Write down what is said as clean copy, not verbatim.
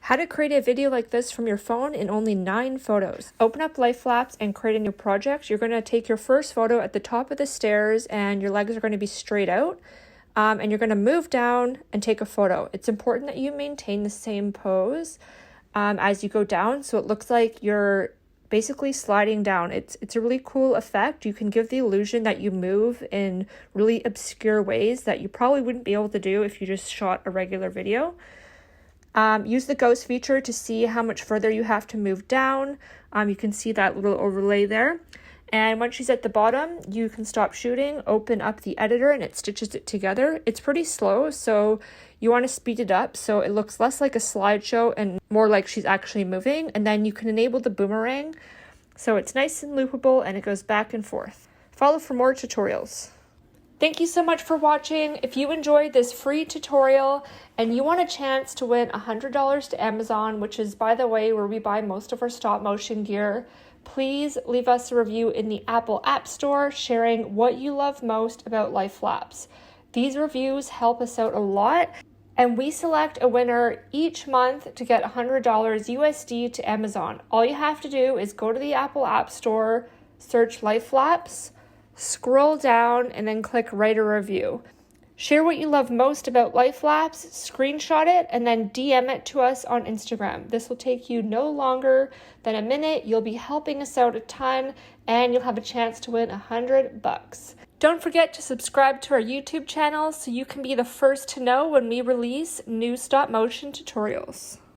How to create a video like this from your phone in only 9 photos. Open up Life Lapse and create a new project. You're going to take your first photo at the top of the stairs and your legs are going to be straight out. And you're going to move down and take a photo. It's important that you maintain the same pose as you go down, so it looks like you're basically sliding down. It's a really cool effect. You can give the illusion that you move in really obscure ways that you probably wouldn't be able to do if you just shot a regular video. Use the ghost feature to see how much further you have to move down. You can see that little overlay there. And once she's at the bottom, you can stop shooting, open up the editor, and it stitches it together. It's pretty slow, so you want to speed it up so it looks less like a slideshow and more like she's actually moving. And then you can enable the boomerang, so it's nice and loopable and it goes back and forth. Follow for more tutorials. Thank you so much for watching. If you enjoyed this free tutorial and you want a chance to win $100 to Amazon, which is, by the way, where we buy most of our stop motion gear, please leave us a review in the Apple App Store sharing what you love most about Life Lapse. These reviews help us out a lot, and we select a winner each month to get $100 USD to Amazon. All you have to do is go to the Apple App Store, search Life Lapse, scroll down, and then click write a review. Share what you love most about Life Lapse, screenshot it, and then DM it to us on Instagram. This will take you no longer than a minute. You'll be helping us out a ton, and you'll have a chance to win $100. Don't forget to subscribe to our YouTube channel so you can be the first to know when we release new stop motion tutorials.